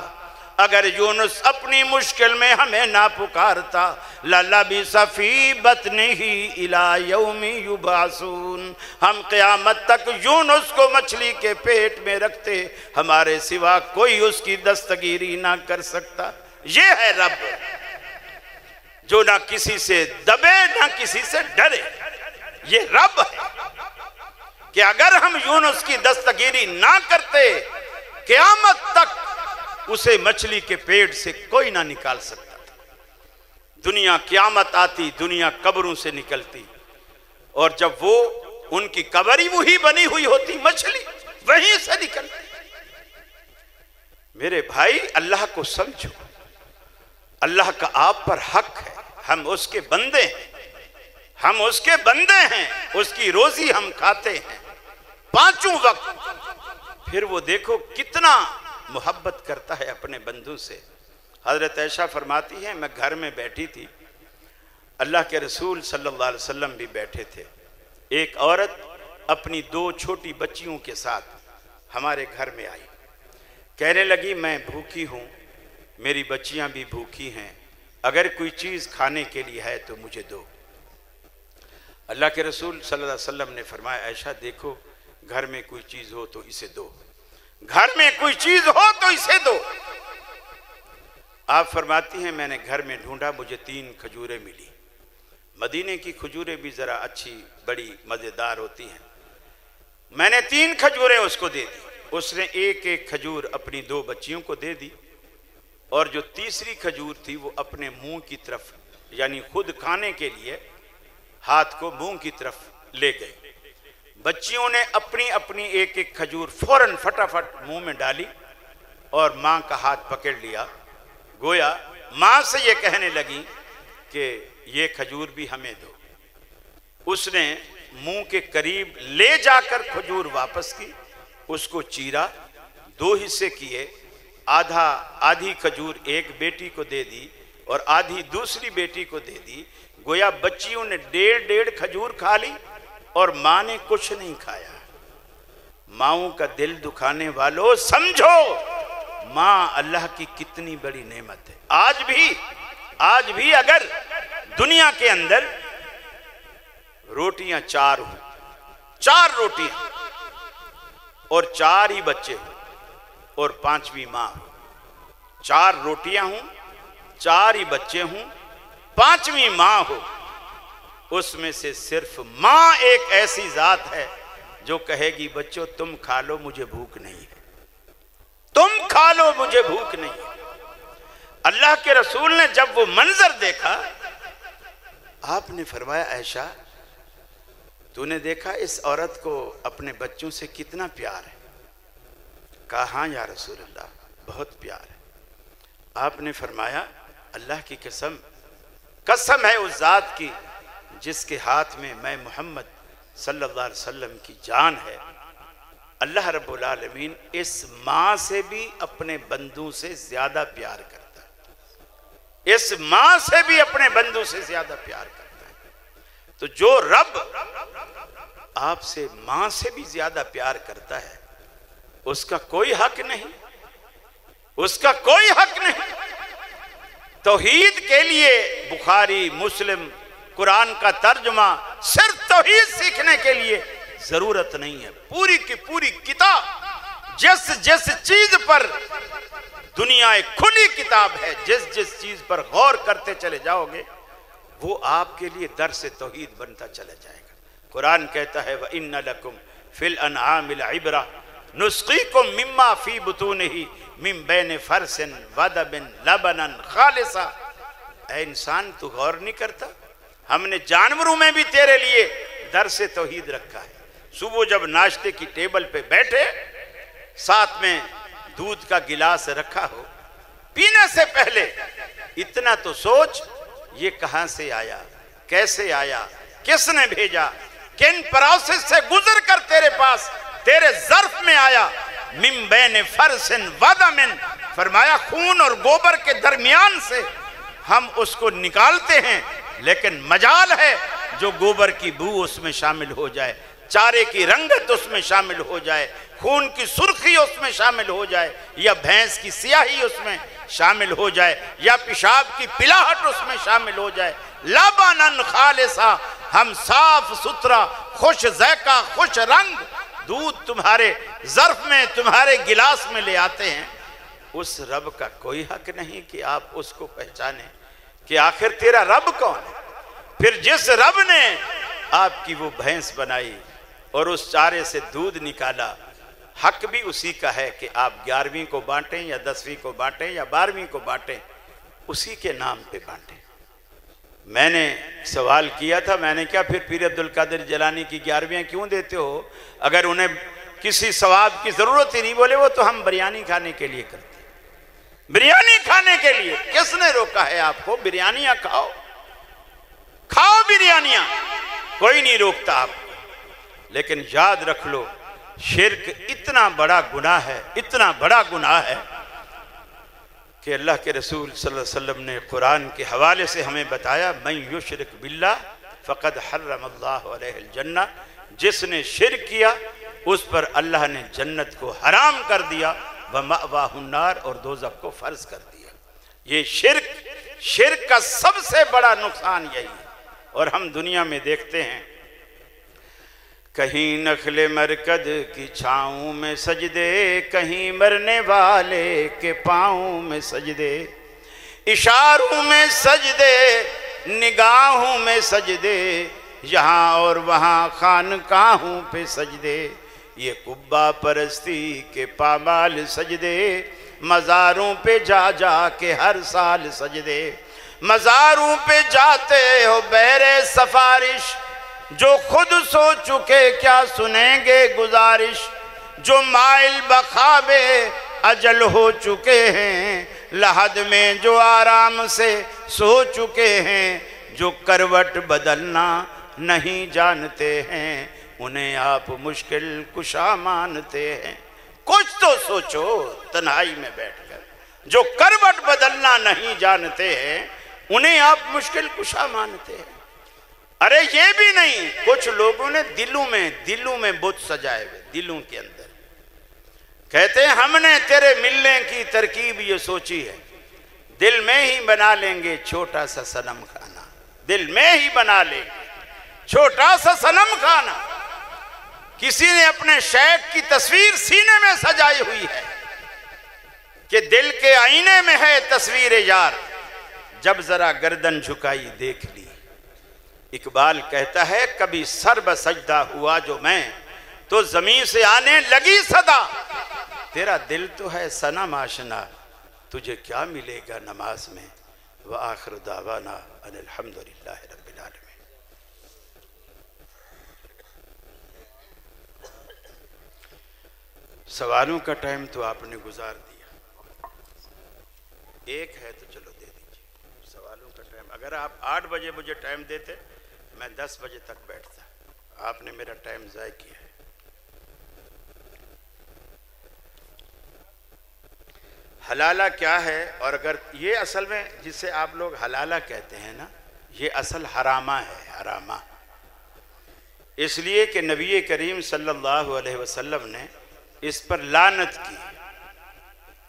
اگر یونس اپنی مشکل میں ہمیں نہ پکارتا، لَلَبِثَ فِي بَطْنِهِ إِلَى يَوْمِ يُبْعَثُونَ، ہم قیامت تک یونس کو مچھلی کے پیٹ میں رکھتے، ہمارے سوا کوئی اس کی دستگیری نہ کر سکتا۔ یہ ہے رب جو نہ کسی سے دبے نہ کسی سے ڈرے، یہ رب ہے کہ اگر ہم یونس کی دستگیری نہ کرتے، قیامت تک اسے مچھلی کے پیٹ سے کوئی نہ نکال سکتا تھا۔ دنیا قیامت آتی، دنیا قبروں سے نکلتی، اور جب وہ ان کی قبر ہی وہی بنی ہوئی ہوتی، مچھلی وہیں سے نکلتی۔ میرے بھائی، اللہ کو سمجھو، اللہ کا آپ پر حق ہے، ہم اس کے بندے ہیں، ہم اس کے بندے ہیں، اس کی روزی ہم کھاتے ہیں 5 وقت۔ پھر وہ دیکھو کتنا محبت کرتا ہے اپنے بندوں سے۔ حضرت عائشہ فرماتی ہیں میں گھر میں بیٹھی تھی، اللہ کے رسول صلی اللہ علیہ وسلم بھی بیٹھے تھے، ایک عورت اپنی 2 چھوٹی بچیوں کے ساتھ ہمارے گھر میں آئی، کہنے لگی میں بھوکی ہوں، میری بچیاں بھی بھوکی ہیں، اگر کوئی چیز کھانے کے لیے ہے تو مجھے دو۔ اللہ کے رسول صلی اللہ علیہ وسلم نے فرمایا عائشہ دیکھو گھر میں کوئی چیز ہو تو اسے دو، گھر میں کوئی چیز ہو تو اسے دو۔ آپ فرماتی ہیں میں نے گھر میں ڈھونڈا، مجھے 3 کھجوریں ملی۔ مدینے کی کھجوریں بھی ذرا اچھی بڑی مزیدار ہوتی ہیں۔ میں نے 3 کھجوریں اس کو دے دی، اس نے ایک ایک کھجور اپنی 2 بچیوں کو دے دی، اور جو تیسری کھجور تھی وہ اپنے منہ کی طرف، یعنی خود کھانے کے لیے ہاتھ کو منہ کی طرف لے گئے۔ بچیوں نے اپنی اپنی ایک ایک کھجور فوراً فٹافٹ منہ میں ڈالی اور ماں کا ہاتھ پکڑ لیا، گویا ماں سے یہ کہنے لگی کہ یہ کھجور بھی ہمیں دو۔ اس نے منہ کے قریب لے جا کر کھجور واپس کی، اس کو چیرا، 2 حصے کیے، آدھی کھجور ایک بیٹی کو دے دی اور آدھی دوسری بیٹی کو دے دی۔ گویا بچیوں نے 1.5 کھجور کھا لی اور ماں نے کچھ نہیں کھایا۔ ماؤں کا دل دکھانے والوں سمجھو ماں اللہ کی کتنی بڑی نعمت ہے۔ آج بھی اگر دنیا کے اندر روٹیاں 4 ہوں، 4 روٹیاں اور 4 ہی بچے ہوں اور 5ویں ماں ہو، 4 روٹیاں ہوں، 4 ہی بچے ہوں، 5ویں ماں ہو، اس میں سے صرف ماں ایک ایسی ذات ہے جو کہے گی بچوں تم کھا لو مجھے بھوک نہیں ہے، تم کھا لو مجھے بھوک نہیں ہے۔ اللہ کے رسول نے جب وہ منظر دیکھا، آپ نے فرمایا عائشہ تو نے دیکھا اس عورت کو اپنے بچوں سے کتنا پیار ہے؟ کہا ہاں یا رسول اللہ بہت پیار ہے۔ آپ نے فرمایا اللہ کی قسم ہے اس ذات کی جس کے ہاتھ میں میں محمد صلی اللہ علیہ وسلم کی جان ہے، اللہ رب العالمین اس ماں سے بھی اپنے بندوں سے زیادہ پیار کرتا ہے، اس ماں سے بھی اپنے بندوں سے زیادہ پیار کرتا ہے۔ تو جو رب آپ سے ماں سے بھی زیادہ پیار کرتا ہے اس کا کوئی حق نہیں، اس کا کوئی حق نہیں۔ توحید کے لیے بخاری مسلم قرآن کا ترجمہ صرف توحید سیکھنے کے لیے ضرورت نہیں ہے، پوری کی پوری کتاب جس چیز پر دنیا ایک کھلی کتاب ہے، جس چیز پر غور کرتے چلے جاؤ گے وہ آپ کے لیے درس توحید بنتا چلا جائے گا۔ قرآن کہتا ہے وَإِنَّ لَكُمْ فِي الْأَنْعَامِ الْعِبْرَةَ نُسْقِيكُم مِّمَّا فِي بُطُونِهِ مِن بَيْنِ فَرْثٍ وَدَمٍ لَبَنًا خَالِصًا۔ اے انسان تو غور نہیں کرتا، ہم نے جانوروں میں بھی تیرے لیے درس توحید رکھا ہے۔ صبح جب ناشتے کی ٹیبل پہ بیٹھے، ساتھ میں دودھ کا گلاس رکھا ہو، پینے سے پہلے اتنا تو سوچ یہ کہاں سے آیا، کیسے آیا، کس نے بھیجا، کن پروسیس سے گزر کر تیرے پاس تیرے ظرف میں آیا۔ من بین فرث ودم، فرمایا خون اور گوبر کے درمیان سے ہم اس کو نکالتے ہیں، لیکن مجال ہے جو گوبر کی بو اس میں شامل ہو جائے، چارے کی رنگت اس میں شامل ہو جائے، خون کی سرخی اس میں شامل ہو جائے، یا بھینس کی سیاہی اس میں شامل ہو جائے، یا پیشاب کی پلاہٹ اس میں شامل ہو جائے۔ لبناً خالصا، ہم صاف ستھرا خوش ذائقہ خوش رنگ دودھ تمہارے ظرف میں تمہارے گلاس میں لے آتے ہیں۔ اس رب کا کوئی حق نہیں کہ آپ اس کو پہچانیں کہ آخر تیرا رب کون ہے۔ پھر جس رب نے آپ کی وہ بھینس بنائی اور اس چارے سے دودھ نکالا، حق بھی اسی کا ہے کہ آپ 11ویں کو بانٹیں یا 10ویں کو بانٹیں یا 12ویں کو بانٹیں، اسی کے نام پہ بانٹیں۔ میں نے سوال کیا تھا، میں نے کہا پھر پیر عبدالقادر جیلانی کی 11ویں کیوں دیتے ہو؟ اگر انہیں کسی ثواب کی ضرورت ہی نہیں، بولے وہ تو ہم بریانی کھانے کے لیے کرتے ہیں، بریانی کھانے کے لیے۔ کس نے روکا ہے آپ کو؟ بریانیاں کھاؤ، کھاؤ بریانیاں، کوئی نہیں روکتا آپ کو، لیکن یاد رکھ لو شرک اتنا بڑا گناہ ہے، اتنا بڑا گناہ ہے کہ اللہ کے رسول صلی اللہ علیہ وسلم نے قرآن کے حوالے سے ہمیں بتایا من یشرک باللہ فقد حرم اللہ علیہ الجنہ، جس نے شرک کیا اس پر اللہ نے جنت کو حرام کر دیا، وَمَأْوَاهُ النَّارُ، اور دوزخ کو فرض کر دیا۔ یہ شرک کا سب سے بڑا نقصان یہی ہے۔ اور ہم دنیا میں دیکھتے ہیں، کہیں نخل مرکد کی چھاؤں میں سجدے، کہیں مرنے والے کے پاؤں میں سجدے، اشاروں میں سجدے، نگاہوں میں سجدے، یہاں اور وہاں خانقاہوں پہ سجدے، یہ قبہ پرستی کے پامال سجدے، مزاروں پہ جا جا کے ہر سال سجدے، مزاروں پہ جاتے ہو بہر سفارش، جو خود سو چکے کیا سنیں گے گزارش، جو مائل بخواب اجل ہو چکے ہیں، لحد میں جو آرام سے سو چکے ہیں، جو کروٹ بدلنا نہیں جانتے ہیں، انہیں آپ مشکل کشا مانتے ہیں۔ کچھ تو سوچو تنہائی میں بیٹھ کر، جو کروٹ بدلنا نہیں جانتے ہیں انہیں آپ مشکل کشا مانتے ہیں۔ ارے یہ بھی نہیں، کچھ لوگوں نے دلوں میں بت سجائے ہوئے، دلوں کے اندر کہتے ہیں ہم نے تیرے ملنے کی ترکیب یہ سوچی ہے، دل میں ہی بنا لیں گے چھوٹا سا صنم خانہ، دل میں ہی بنا لیں گے چھوٹا سا صنم خانہ۔ کسی نے اپنے شیخ کی تصویر سینے میں سجائی ہوئی ہے کہ دل کے آئینے میں ہے تصویر یار، جب ذرا گردن جھکائی دیکھ لی۔ اقبال کہتا ہے کبھی سر بسجدہ ہوا جو میں، تو زمین سے آنے لگی صدا، تیرا دل تو ہے صنم آشنا، تجھے کیا ملے گا نماز میں، وآخر دعوانا ان الحمدللہ رب العالمین۔ سوالوں کا ٹائم تو آپ نے گزار دیا، ایک ہے تو چلو دے دیجیے سوالوں کا ٹائم۔ اگر آپ 8 بجے مجھے ٹائم دیتے میں 10 بجے تک بیٹھتا، آپ نے میرا ٹائم ضائع کیا ہے۔ حلالہ کیا ہے؟ اور اگر یہ اصل میں جسے آپ لوگ حلالہ کہتے ہیں نا، یہ اصل حرامہ ہے، حرامہ، اس لیے کہ نبی کریم صلی اللہ علیہ وسلم نے اس پر لعنت کی۔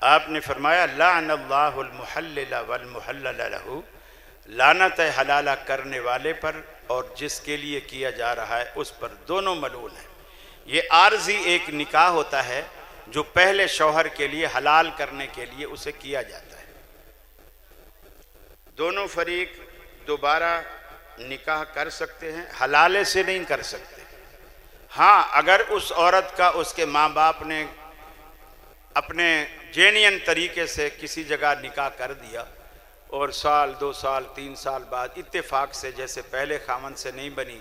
آپ نے فرمایا لعن اللہ المحلل والمحلل لہ، لعنت ہے حلالہ کرنے والے پر اور جس کے لیے کیا جا رہا ہے اس پر، دونوں ملعون ہیں۔ یہ عارضی ایک نکاح ہوتا ہے جو پہلے شوہر کے لیے حلال کرنے کے لیے اسے کیا جاتا ہے، دونوں فریق دوبارہ نکاح کر سکتے ہیں، حلالے سے نہیں کر سکتے۔ ہاں اگر اس عورت کا اس کے ماں باپ نے اپنے جینین طریقے سے کسی جگہ نکاح کر دیا اور سال 2 سال 3 سال بعد اتفاق سے، جیسے پہلے خاوند سے نہیں بنی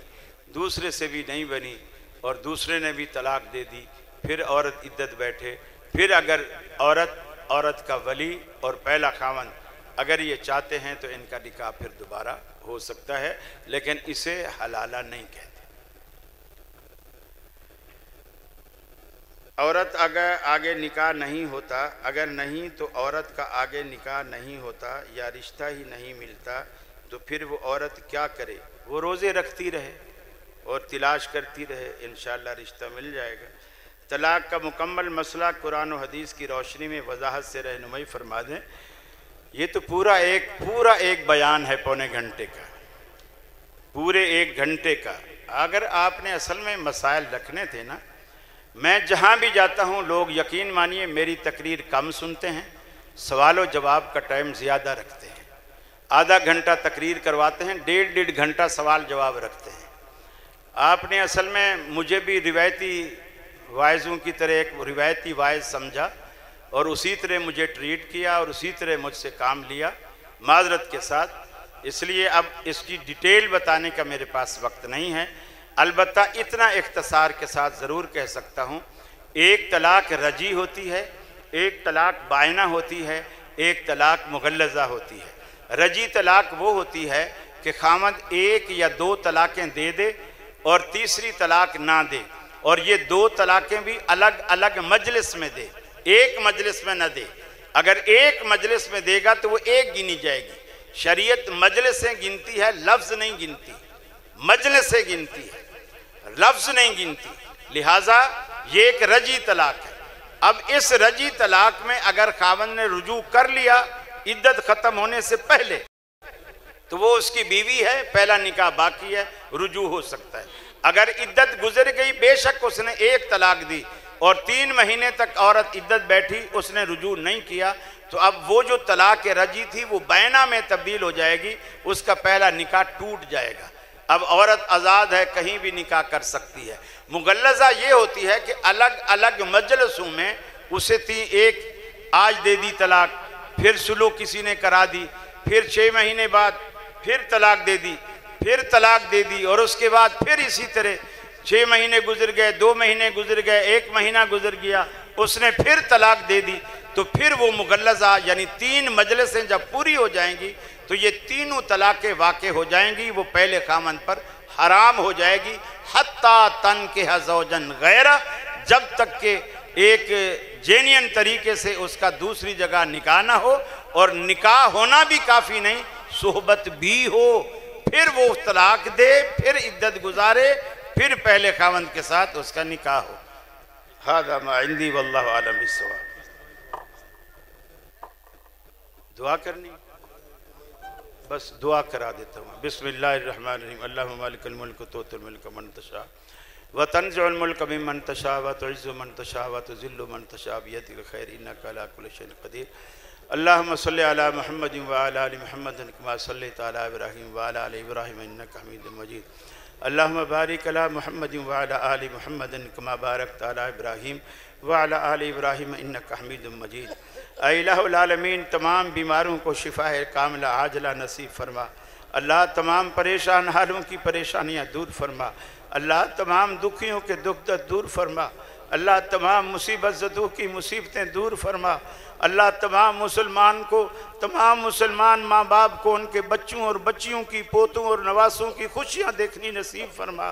دوسرے سے بھی نہیں بنی اور دوسرے نے بھی طلاق دے دی، پھر عورت عدت بیٹھے، پھر اگر عورت کا ولی اور پہلا خاوند اگر یہ چاہتے ہیں تو ان کا نکاح پھر دوبارہ ہو سکتا ہے، لیکن اسے حلالہ نہیں کہتے۔ عورت اگر آگے نکاح نہیں ہوتا، اگر نہیں تو عورت کا آگے نکاح نہیں ہوتا یا رشتہ ہی نہیں ملتا، تو پھر وہ عورت کیا کرے؟ وہ روزے رکھتی رہے اور تلاش کرتی رہے، انشاءاللہ رشتہ مل جائے گا۔ طلاق کا مکمل مسئلہ قرآن و حدیث کی روشنی میں وضاحت سے رہنمائی فرما دیں۔ یہ تو پورا ایک بیان ہے پونے گھنٹے کا، پورے 1 گھنٹے کا۔ اگر آپ نے اصل میں مسائل رکھنے تھے نا، میں جہاں بھی جاتا ہوں لوگ یقین مانیے میری تقریر کم سنتے ہیں، سوال و جواب کا ٹائم زیادہ رکھتے ہیں، آدھا گھنٹہ تقریر کرواتے ہیں، 1.5 گھنٹہ سوال جواب رکھتے ہیں۔ آپ نے اصل میں مجھے بھی روایتی وائزوں کی طرح ایک روایتی وائز سمجھا اور اسی طرح مجھے ٹریٹ کیا اور اسی طرح مجھ سے کام لیا، معذرت کے ساتھ۔ اس لیے اب اس کی ڈیٹیل بتانے کا میرے پاس وقت نہیں ہے، البتہ اتنا اختصار کے ساتھ ضرور کہہ سکتا ہوں، ایک طلاق رجی ہوتی ہے، ایک طلاق بائنہ ہوتی ہے، ایک طلاق مغلظہ ہوتی ہے۔ رجی طلاق وہ ہوتی ہے کہ خاوند 1 یا 2 طلاقیں دے دے اور تیسری طلاق نہ دے، اور یہ 2 طلاقیں بھی الگ الگ مجلس میں دے، ایک مجلس میں نہ دے۔ اگر ایک مجلس میں دے گا تو وہ 1 گنی جائے گی۔ شریعت مجلسیں گنتی ہے، لفظ نہیں گنتی، مجلسیں گنتی ہے، لفظ نہیں گنتی۔ لہٰذا یہ ایک رجی طلاق ہے۔ اب اس رجی طلاق میں اگر خاوند نے رجوع کر لیا عدت ختم ہونے سے پہلے تو وہ اس کی بیوی ہے، پہلا نکاح باقی ہے، رجوع ہو سکتا ہے۔ اگر عدت گزر گئی، بے شک اس نے ایک طلاق دی اور 3 مہینے تک عورت عدت بیٹھی، اس نے رجوع نہیں کیا، تو اب وہ جو طلاق رجی تھی وہ بینہ میں تبدیل ہو جائے گی، اس کا پہلا نکاح ٹوٹ جائے گا۔ اب عورت آزاد ہے، کہیں بھی نکاح کر سکتی ہے۔ مغلظہ یہ ہوتی ہے کہ الگ الگ مجلسوں میں اسے ایک آج دے دی طلاق، پھر سلو کسی نے کرا دی، پھر 6 مہینے بعد پھر طلاق دے دی، پھر طلاق دے دی، اور اس کے بعد پھر اسی طرح 6 مہینے گزر گئے، 2 مہینے گزر گئے، 1 مہینہ گزر گیا، اس نے پھر طلاق دے دی، تو پھر وہ مغلظہ یعنی 3 مجلسیں جب پوری ہو جائیں گی تو یہ تینوں طلاقیں واقع ہو جائیں گی، وہ پہلے خاوند پر حرام ہو جائے گی، حتیٰ تنکح زوجن غیرہ، جب تک کہ ایک جینین طریقے سے اس کا دوسری جگہ نکاح نہ ہو، اور نکاح ہونا بھی کافی نہیں، صحبت بھی ہو، پھر وہ طلاق دے، پھر عدت گزارے، پھر پہلے خاوند کے ساتھ اس کا نکاح ہو۔ ھذا ما عندی واللہ اعلم بالصواب۔ دعا کرنی، بس دعا کرا دیتا ہوں۔ بسم اللہ الرحمن الرحیم۔ اللہم مالک الملک تؤتی الملک من تشاء وتنزع الملک ممن تشاء وتعز من تشاء وتذل من تشاء بیدک الخیر انک علی کل شیء قدیر۔ اللہم صلی علی محمد وعلی آل محمد کما صلیت علی ابراہیم وعلی آل ابراہیم انک حمید مجید۔ اللہم بارک علی محمد وعلی آل محمد کما بارکت علی ابراہیم وعلی آل ابراہیم انک حمید مجید۔ اے الہ العالمین، تمام بیماروں کو شفا کاملہ عاجلہ نصیب فرما۔ اللہ تمام پریشان حالوں کی پریشانیاں دور فرما۔ اللہ تمام دکھیوں کے دکھ درد دور فرما۔ اللہ تمام مصیبت زدوں کی مصیبتیں دور فرما۔ اللہ تمام مسلمان ماں باپ کو ان کے بچوں اور بچیوں کی، پوتوں اور نواسوں کی خوشیاں دیکھنی نصیب فرما۔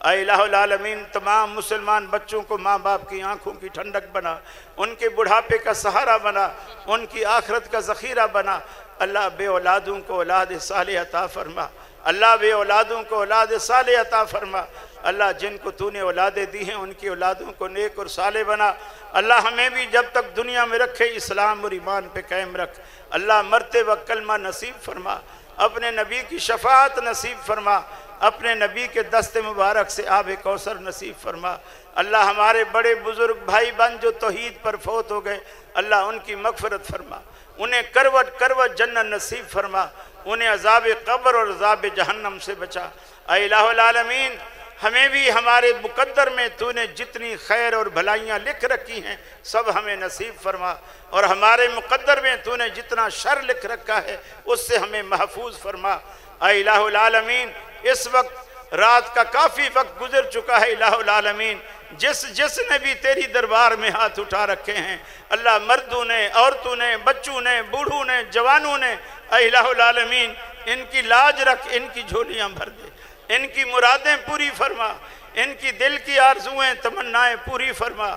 اے الہ العالمین، تمام مسلمان بچوں کو ماں باپ کی آنکھوں کی ٹھنڈک بنا، ان کے بڑھاپے کا سہارا بنا، ان کی آخرت کا ذخیرہ بنا۔ اللہ بے اولادوں کو اولاد صالح عطا فرما۔ اللہ بے اولادوں کو اولاد صالح عطا فرما۔ اللہ جن کو تو نے اولادیں دی ہیں ان کی اولادوں کو نیک اور صالح بنا۔ اللہ ہمیں بھی جب تک دنیا میں رکھے اسلام اور ایمان پہ قائم رکھ۔ اللہ مرتے وقت کلمہ نصیب فرما، اپنے نبی کی شفاعت نصیب فرما، اپنے نبی کے دست مبارک سے آب کوثر نصیب فرما۔ اللہ ہمارے بڑے بزرگ بھائی بہن جو توحید پر فوت ہو گئے، اللہ ان کی مغفرت فرما، انہیں کروٹ کروٹ جنت نصیب فرما، انہیں عذاب قبر اور عذاب جہنم سے بچا۔ اے الہ العالمین، ہمیں بھی ہمارے مقدر میں تو نے جتنی خیر اور بھلائیاں لکھ رکھی ہیں سب ہمیں نصیب فرما، اور ہمارے مقدر میں تو نے جتنا شر لکھ رکھا ہے اس سے ہمیں محفوظ فرما۔ اے الہ العالمین، اس وقت رات کا کافی وقت گزر چکا ہے، الہ العالمین جس نے بھی تیری دربار میں ہاتھ اٹھا رکھے ہیں، اللہ مردوں نے، عورتوں نے، بچوں نے، بوڑھوں نے، جوانوں نے، اے الہ العالمین ان کی لاج رکھ، ان کی جھولیاں بھر دے، ان کی مرادیں پوری فرما، ان کی دل کی آرزویں تمنائیں پوری فرما۔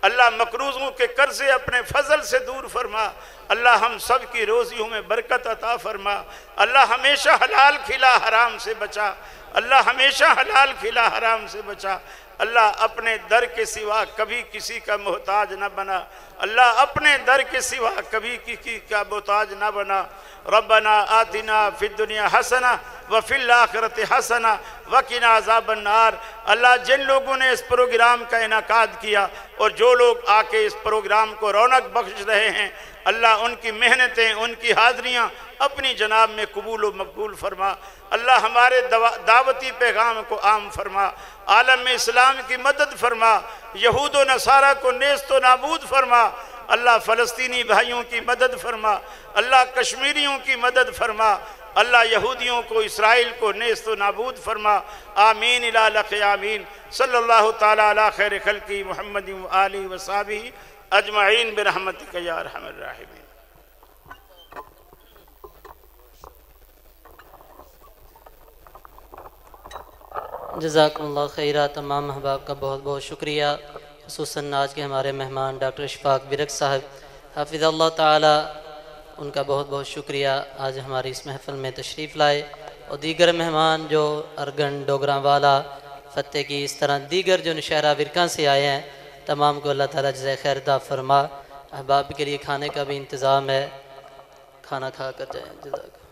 اللہ مقروضوں کے قرضے اپنے فضل سے دور فرما۔ اللہ ہم سب کی روزیوں میں برکت عطا فرما۔ اللہ ہمیشہ حلال کھلا حرام سے بچا۔ اللہ ہمیشہ حلال کھلا حرام سے بچا۔ اللہ اپنے در کے سوا کبھی کسی کا محتاج نہ بنا۔ اللہ اپنے در کے سوا کبھی کسی کا محتاج نہ بنا۔ ربنا آتنا فی الدنیا حسنہ وفی الآخرۃ حسنہ وقنا عذاب النار۔ اللہ جن لوگوں نے اس پروگرام کا انعقاد کیا اور جو لوگ آ کے اس پروگرام کو رونق بخش رہے ہیں، اللہ ان کی محنتیں، ان کی حاضریاں اپنی جناب میں قبول و مقبول فرما۔ اللہ ہمارے دعوتی پیغام کو عام فرما، عالم اسلام کی مدد فرما، یہود و نصارہ کو نیست و نابود فرما۔ اللہ فلسطینی بھائیوں کی مدد فرما، اللہ کشمیریوں کی مدد فرما، اللہ یہودیوں کو، اسرائیل کو نیست و نابود فرما۔ آمین الالق آمین۔ صلی اللہ تعالیٰ علی خیر خلقی محمد و آلہ و صحبہ اجمعین برحمتک یا ارحم الراحمین۔ جزاکم اللہ خیرہ۔ تمام احباب کا بہت بہت شکریہ، خصوصاً آج کے ہمارے مہمان ڈاکٹر اشفاق ورک صاحب حافظ اللہ تعالی، ان کا بہت بہت شکریہ آج ہماری اس محفل میں تشریف لائے، اور دیگر مہمان جو ارگن، ڈوگراں والا، فتح کی، اس طرح دیگر جو نشہرہ ورکاں سے آئے ہیں، تمام کو اللہ تعالیٰ جزائے خیر عطا فرما۔ احباب کے لیے کھانے کا بھی انتظام ہے، کھانا کھا کر جائیں۔ جزاک